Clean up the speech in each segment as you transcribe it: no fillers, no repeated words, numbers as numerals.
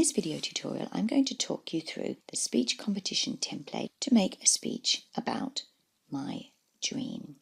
this video tutorial, I'm going to talk you through the speech competition template to make a speech about my dream.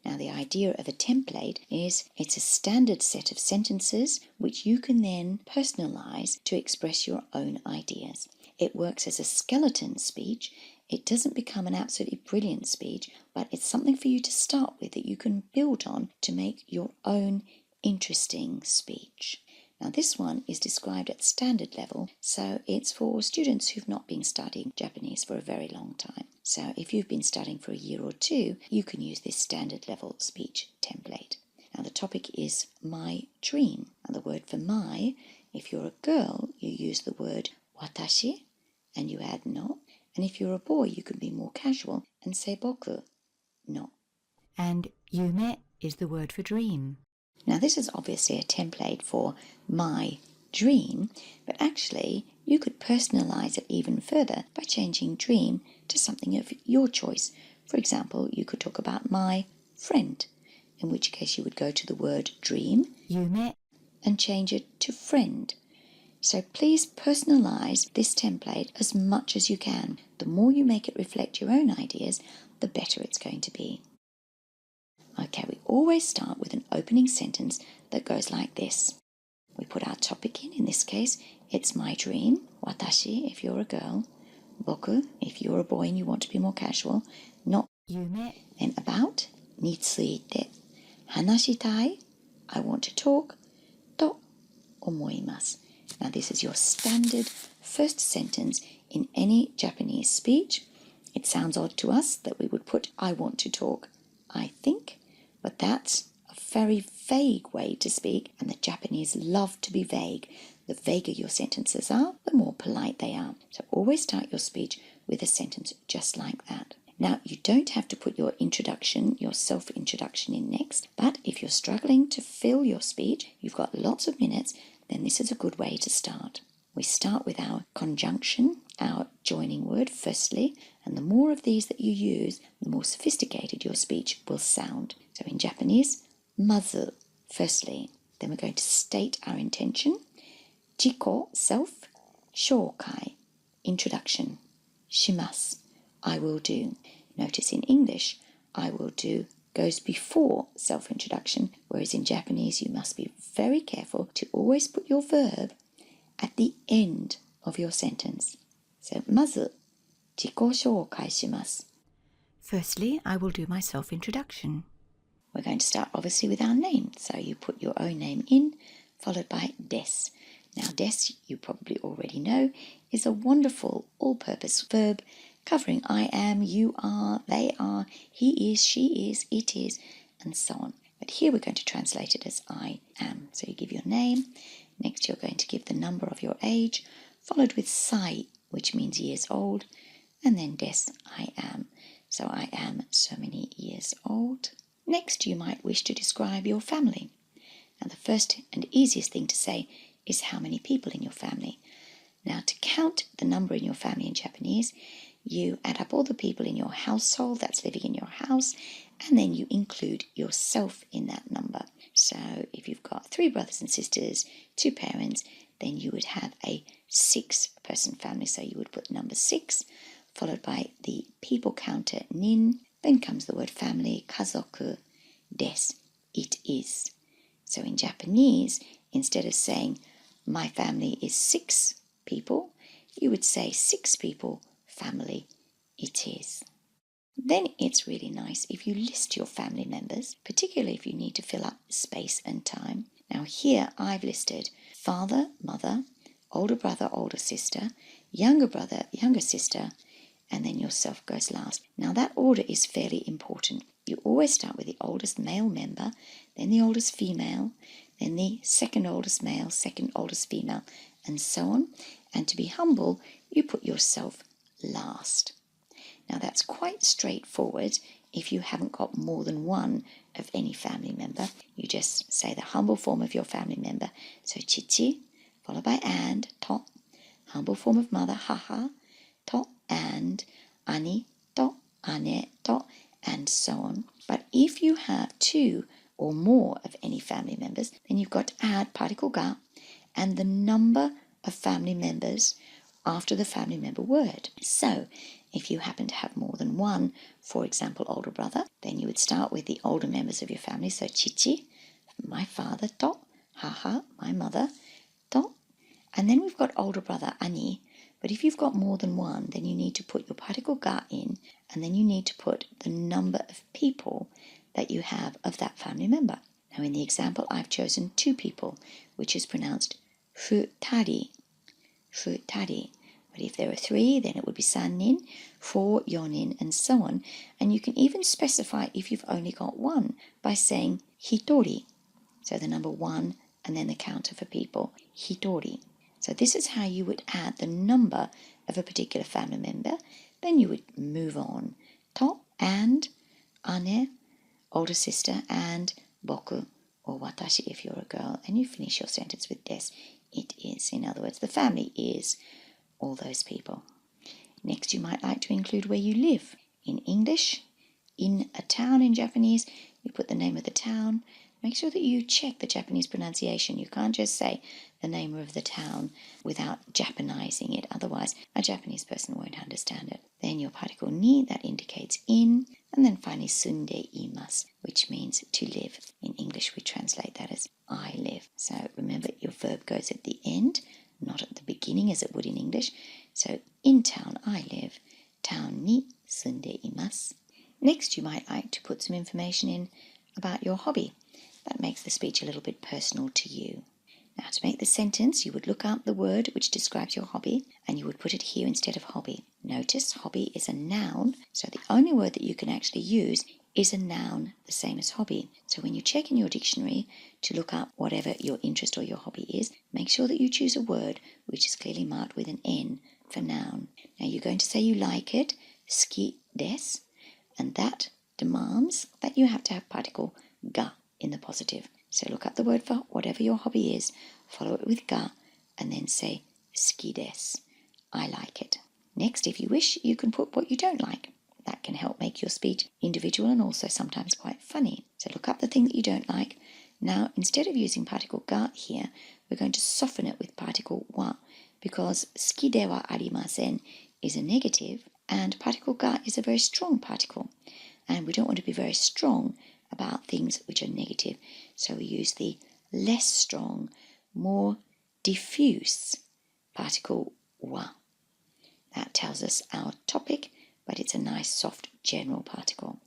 Now, the idea of a template is it's a standard set of sentences which you can then personalize to express your own ideas. It works as a skeleton speech. It doesn't become an absolutely brilliant speech, but it's something for you to start with that you can build on to make your own interesting speech. Now, this one is described at standard level, so it's for students who've not been studying Japanese for a very long time. So if you've been studying for a year or two, you can use this standard level speech template. Now, the topic is my dream. And the word for my, if you're a girl, you use the word watashi and you add no. And if you're a boy, you can be more casual and say boku, no. And yume is the word for dream. Now, this is obviously a template for my dream, but actually you could personalize it even further by changing dream to something of your choice. For example, you could talk about my friend, in which case you would go to the word dream, yume, and change it to friend. So please personalize this template as much as you can. The more you make it reflect your own ideas, the better it's going to be. Okay, we always start with an opening sentence that goes like this. We put our topic in this case, it's my dream, watashi if you're a girl, boku if you're a boy and you want to be more casual, no, yume, then about, ni tsuite, hanashitai, I want to talk, to omoimasu. Now, this is your standard first sentence in any Japanese speech. It sounds odd to us that we would put I want to talk, I think, but that's a very vague way to speak, and the Japanese love to be vague. The vaguer your sentences are, the more polite they are. So always start your speech with a sentence just like that. Now, you don't have to put your introduction, your self-introduction in next, but if you're struggling to fill your speech, you've got lots of minutes, then this is a good way to start. We start with our conjunction, our joining word, firstly, and the more of these that you use, the more sophisticated your speech will sound. So in Japanese, mazu, firstly. Then we're going to state our intention. Jiko, self. Shoukai, introduction. Shimasu, I will do. Notice in English, I will do goes before self-introduction, whereas in Japanese you must be very careful to always put your verb at the end of your sentence. So, mazu, jiko shoukai shimasu. Firstly, I will do my self-introduction. We're going to start obviously with our name. So you put your own name in, followed by des. Now, des, you probably already know, is a wonderful all-purpose verb covering I am, you are, they are, he is, she is, it is, and so on. But here we're going to translate it as I am. So you give your name. Next, you're going to give the number of your age, followed with sai, which means years old, and then des, I am. So I am so many years old. Next, you might wish to describe your family. Now, the first and easiest thing to say is how many people in your family. Now, to count the number in your family in Japanese, you add up all the people in your household that's living in your house, and then you include yourself in that number. So if you've got 3 brothers and sisters, 2 parents, then you would have a 6-person family. So you would put number 6, followed by the people counter nin. Then comes the word family, kazoku, des, it is. So in Japanese, instead of saying my family is 6 people, you would say 6 people, family, it is. Then it's really nice if you list your family members, particularly if you need to fill up space and time. Now here I've listed father, mother, older brother, older sister, younger brother, younger sister, and then yourself goes last. Now that order is fairly important. You always start with the oldest male member, then the oldest female, then the second oldest male, second oldest female, and so on. And to be humble, you put yourself last. Now that's quite straightforward if you haven't got more than one of any family member. You just say the humble form of your family member. So chichi, followed by and, to. Humble form of mother, haha, to, and, ani, to, ane, to, and so on. But if you have 2 or more of any family members, then you've got to add particle ga and the number of family members after the family member word. So if you happen to have more than one, for example, older brother, then you would start with the older members of your family. So chichi, my father, to, haha, my mother, to. And then we've got older brother, ani. But if you've got more than one, then you need to put your particle ga in, and then you need to put the number of people that you have of that family member. Now in the example, I've chosen 2 people, which is pronounced futari, futari. But if there are 3, then it would be sannin, 4, yonin, and so on. And you can even specify if you've only got 1 by saying hitori. So the number 1 and then the counter for people, hitori. So this is how you would add the number of a particular family member. Then you would move on. To and ane, older sister, and boku or watashi if you're a girl. And you finish your sentence with des. It is. In other words, the family is all those people. Next, you might like to include where you live. In English, in a town in Japanese, you put the name of the town. Make sure that you check the Japanese pronunciation. You can't just say the name of the town without Japanizing it. Otherwise, a Japanese person won't understand it. Then your particle ni, that indicates in. And then finally, sunde imasu, which means to live. In English, we translate that as I live. So remember, your verb goes at the end, not at the beginning as it would in English. So in town I live, town ni sunde imasu. Next, you might like to put some information in about your hobby. That makes the speech a little bit personal to you. Now, to make the sentence, you would look up the word which describes your hobby, and you would put it here instead of hobby. Notice hobby is a noun, so the only word that you can actually use is a noun, the same as hobby. So when you check in your dictionary to look up whatever your interest or your hobby is, make sure that you choose a word which is clearly marked with an N for noun. Now you're going to say you like it, suki desu, and that demands that you have to have particle ga in the positive. So look up the word for whatever your hobby is, follow it with ga, and then say suki desu, I like it. Next, if you wish, you can put what you don't like. That can help make your speech individual and also sometimes quite funny. So look up the thing that you don't like. Now, instead of using particle ga here, we're going to soften it with particle wa, because suki de wa arimasen is a negative and particle ga is a very strong particle. And we don't want to be very strong about things which are negative. So we use the less strong, more diffuse particle wa. That tells us our topic, but it's a nice soft general particle.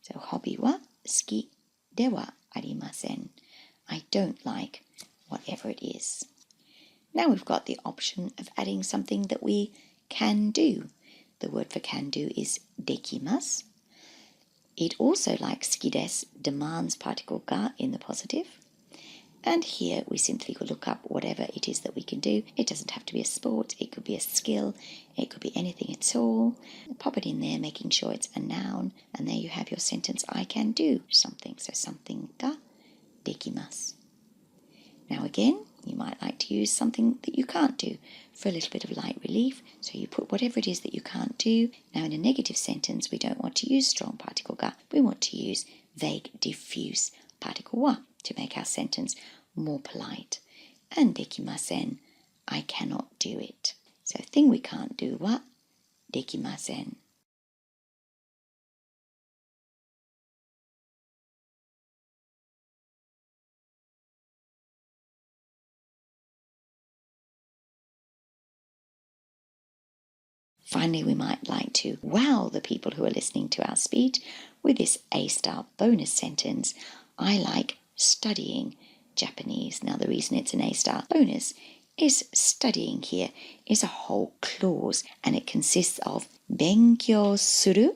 So hobby wa suki de wa arimasen. I don't like whatever it is. Now we've got the option of adding something that we can do. The word for can do is dekimasu. It also, like suki desu, demands particle ga in the positive. And here we simply look up whatever it is that we can do. It doesn't have to be a sport, it could be a skill, it could be anything at all. Pop it in there, making sure it's a noun, and there you have your sentence, I can do something. So something ga dekimasu. Now again, you might like to use something that you can't do for a little bit of light relief. So you put whatever it is that you can't do. Now in a negative sentence, we don't want to use strong particle ga. We want to use vague, diffuse particle wa to make our sentence more polite. And dekimasen, I cannot do it. So thing we can't do wa dekimasen. Finally, we might like to wow the people who are listening to our speech with this A-star bonus sentence. I like studying Japanese. Now, the reason it's an A-star bonus is studying here is a whole clause, and it consists of benkyou suru.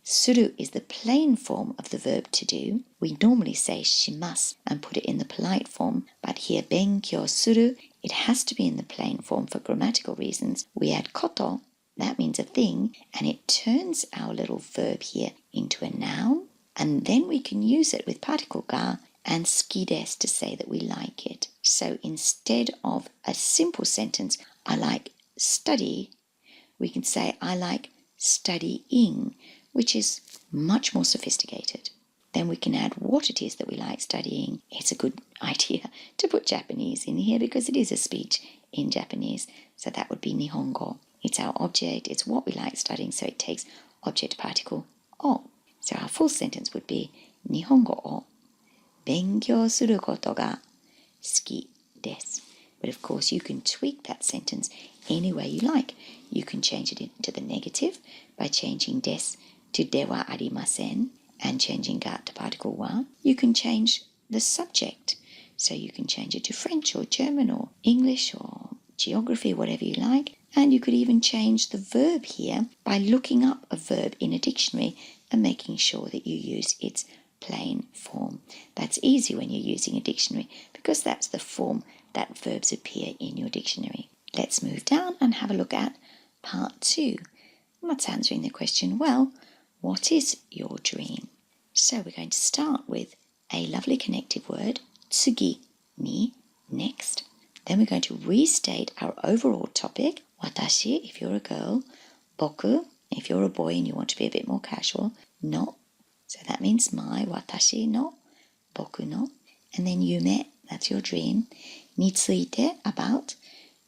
Suru is the plain form of the verb to do. We normally say shimasu and put it in the polite form, but here benkyou suru, it has to be in the plain form for grammatical reasons. We add koto, that means a thing, and it turns our little verb here into a noun, and then we can use it with particle ga and suki desu to say that we like it. So instead of a simple sentence, I like study, we can say I like studying, which is much more sophisticated. Then we can add what it is that we like studying. It's a good idea to put Japanese in here because it is a speech in Japanese. So that would be Nihongo. It's our object, it's what we like studying, so it takes object particle o. So our full sentence would be Nihongo o benkyou suru koto ga suki desu. But of course you can tweak that sentence any way you like. You can change it into the negative by changing desu to de wa arimasen and changing ga to particle wa. You can change the subject. So you can change it to French or German or English or geography, whatever you like. And you could even change the verb here by looking up a verb in a dictionary and making sure that you use its plain form. That's easy when you're using a dictionary because that's the form that verbs appear in your dictionary. Let's move down and have a look at part 2. That's answering the question, well, what is your dream? So we're going to start with a lovely connective word, tsugi ni, next. Then we're going to restate our overall topic, watashi if you're a girl, boku if you're a boy and you want to be a bit more casual, no, so that means my, watashi no, boku no, and then yume, that's your dream, ni tsuite, about,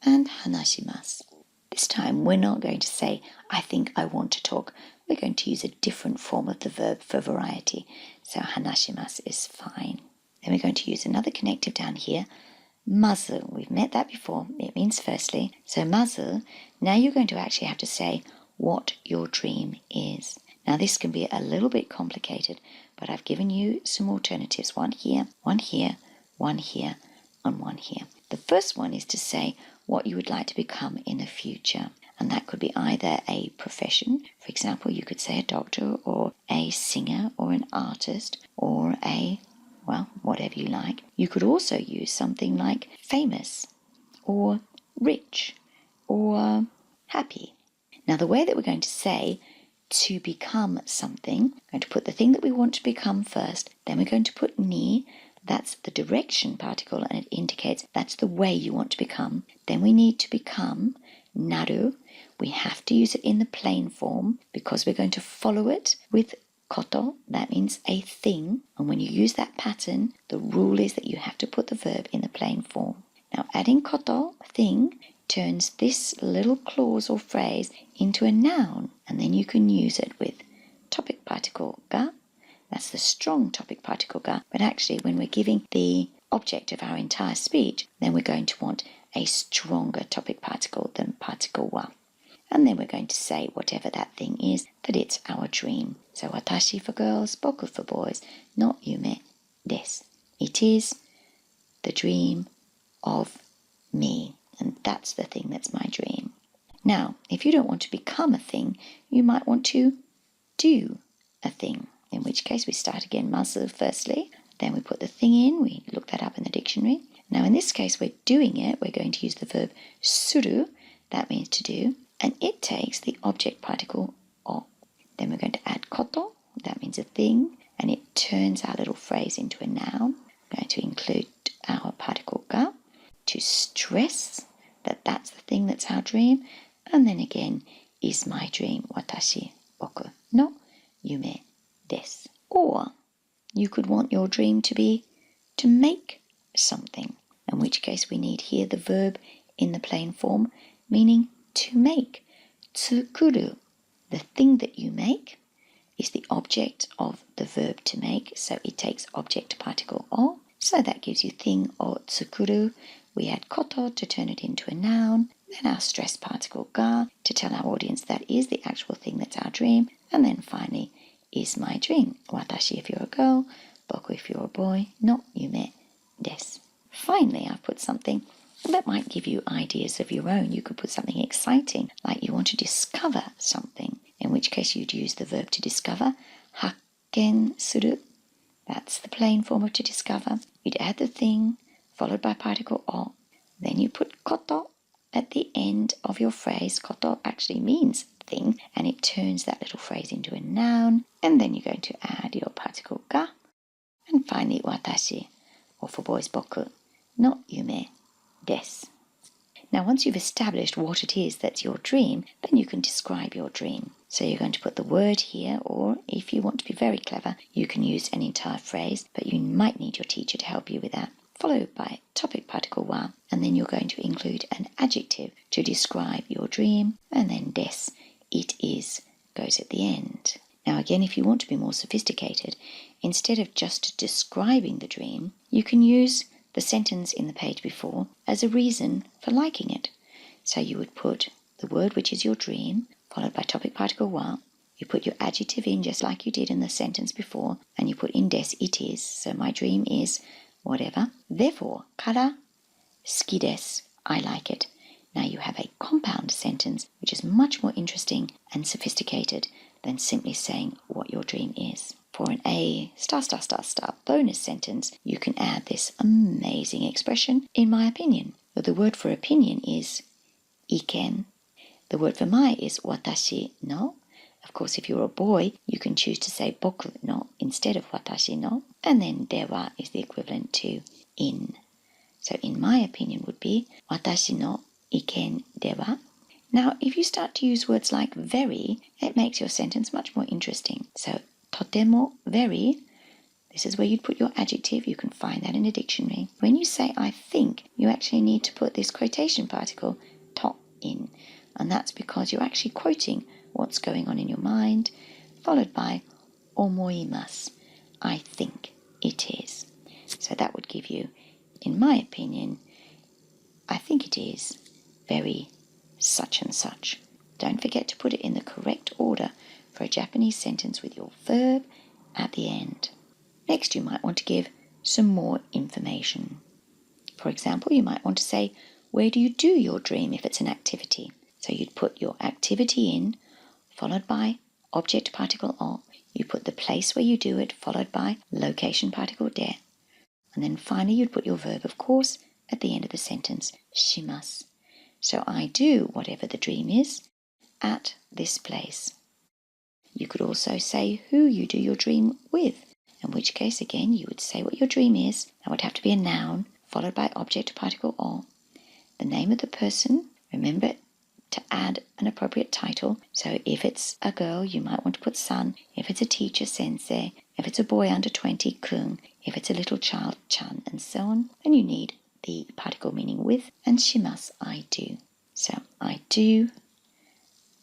and hanashimasu. This time we're not going to say, I think I want to talk. We're going to use a different form of the verb for variety. So hanashimasu is fine. Then we're going to use another connective down here, mazu. We've met that before. It means firstly. So mazu, now you're going to actually have to say what your dream is. Now this can be a little bit complicated, but I've given you some alternatives. One here, one here, one here, and one here. The first one is to say what you would like to become in the future. And that could be either a profession. For example, you could say a doctor or a singer or an artist or whatever you like. You could also use something like famous or rich or happy. Now the way that we're going to say to become something, we're going to put the thing that we want to become first, then we're going to put ni, that's the direction particle and it indicates that's the way you want to become. Then we need to become naru. We have to use it in the plain form because we're going to follow it with koto, that means a thing. And when you use that pattern, the rule is that you have to put the verb in the plain form. Now adding koto, thing, turns this little clause or phrase into a noun. And then you can use it with topic particle ga. That's the strong topic particle ga. But actually when we're giving the object of our entire speech, then we're going to want a stronger topic particle than particle wa. And then we're going to say whatever that thing is, that it's our dream. So watashi for girls, boku for boys, no yume desu. It is the dream of me. And that's the thing that's my dream. Now, if you don't want to become a thing, you might want to do a thing. In which case we start again, mazu firstly. Then we put the thing in, we look that up in the dictionary. Now in this case we're doing it, we're going to use the verb suru, that means to do. And it takes the object particle o. Then we're going to add koto, that means a thing, and it turns our little phrase into a noun. We're going to include our particle ga to stress that that's the thing that's our dream. And then again, is my dream, watashi, boku no yume desu. Or you could want your dream to be to make something, in which case we need here the verb in the plain form, meaning to make, tsukuru. The thing that you make is the object of the verb to make, so it takes object particle o. So that gives you thing o tsukuru. We add koto to turn it into a noun, then our stress particle ga to tell our audience that is the actual thing that's our dream, and then finally is my dream. Watashi if you're a girl, boku if you're a boy, no yume desu. Finally, I've put something that might give you ideas of your own. You could put something exciting, like you want to discover something, in which case you'd use the verb to discover, hakken suru. That's the plain form of to discover. You'd add the thing, followed by particle o. Then you put koto at the end of your phrase. Koto actually means thing, and it turns that little phrase into a noun. And then you're going to add your particle ga. And finally, watashi, or for boys, boku, no yume desu. Now, once you've established what it is that's your dream, then you can describe your dream. So you're going to put the word here, or if you want to be very clever, you can use an entire phrase, but you might need your teacher to help you with that. followed by topic particle wa, and then you're going to include an adjective to describe your dream, and then des, it is, goes at the end. Now again, if you want to be more sophisticated, instead of just describing the dream, you can use the sentence in the page before as a reason for liking it. So you would put the word which is your dream, followed by topic particle wa. You put your adjective in just like you did in the sentence before, and you put in des, it is. So my dream is whatever. Therefore, kara, suki desu, I like it. Now you have a compound sentence which is much more interesting and sophisticated than simply saying what your dream is. For an A *** bonus sentence, you can add this amazing expression, in my opinion. But the word for opinion is iken. The word for my is watashi no. Of course, if you're a boy, you can choose to say boku no instead of watashi no. And then dewa is the equivalent to in. So in my opinion would be watashi no iken dewa. Now, if you start to use words like very, it makes your sentence much more interesting. So totemo, very, this is where you'd put your adjective. You can find that in a dictionary. When you say I think, you actually need to put this quotation particle to in. And that's because you're actually quoting what's going on in your mind, followed by omoimasu, I think it is. So that would give you, in my opinion, I think it is very such and such. Don't forget to put it in the correct order for a Japanese sentence with your verb at the end. Next, you might want to give some more information. For example, you might want to say, where do you do your dream if it's an activity? So you'd put your activity in, followed by object particle o. You put the place where you do it, followed by location particle de. And then finally, you'd put your verb, of course, at the end of the sentence, shimasu. So I do whatever the dream is at this place. You could also say who you do your dream with, in which case, again, you would say what your dream is. That would have to be a noun, followed by object particle o. The name of the person, remember to add an appropriate title. So if it's a girl, you might want to put san. If it's a teacher, sensei. If it's a boy under 20, kun. If it's a little child, chan, and so on. Then you need the particle meaning with, and shimasu, I do. So I do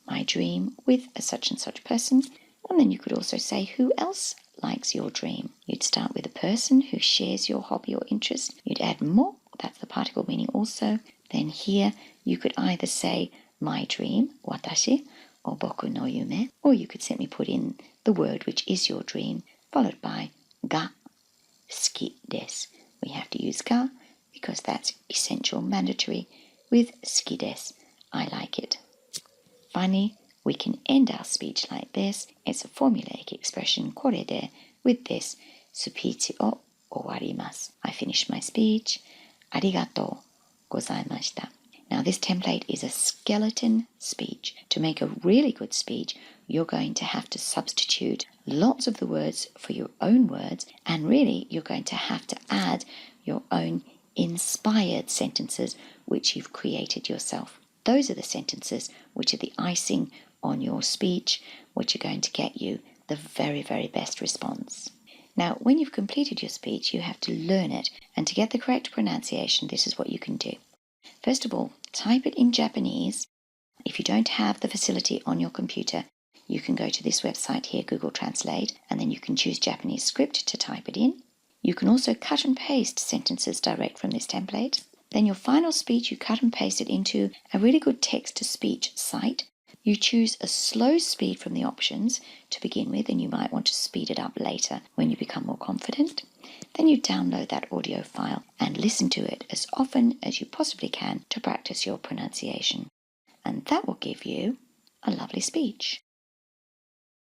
my dream with a such and such person. And then you could also say who else likes your dream. You'd start with a person who shares your hobby or interest. You'd add mo, that's the particle meaning also. Then here you could either say my dream, watashi, or boku no yume, or you could simply put in the word which is your dream, followed by ga, suki desu. We have to use ga because that's essential, mandatory, with suki desu, I like it. Finally, we can end our speech like this. It's a formulaic expression, kore de, with this, speech o owarimasu. I finished my speech. Arigatou gozaimashita. Now this template is a skeleton speech. To make a really good speech, you're going to have to substitute lots of the words for your own words, and really you're going to have to add your own inspired sentences which you've created yourself. Those are the sentences which are the icing on your speech, which are going to get you the very, very best response. Now, when you've completed your speech, you have to learn it, and to get the correct pronunciation, this is what you can do. First of all, type it in Japanese. If you don't have the facility on your computer, you can go to this website here, Google Translate, and then you can choose Japanese script to type it in. You can also cut and paste sentences direct from this template. Then your final speech, you cut and paste it into a really good text-to-speech site. You choose a slow speed from the options to begin with, and you might want to speed it up later when you become more confident. Then you download that audio file and listen to it as often as you possibly can to practice your pronunciation. And that will give you a lovely speech.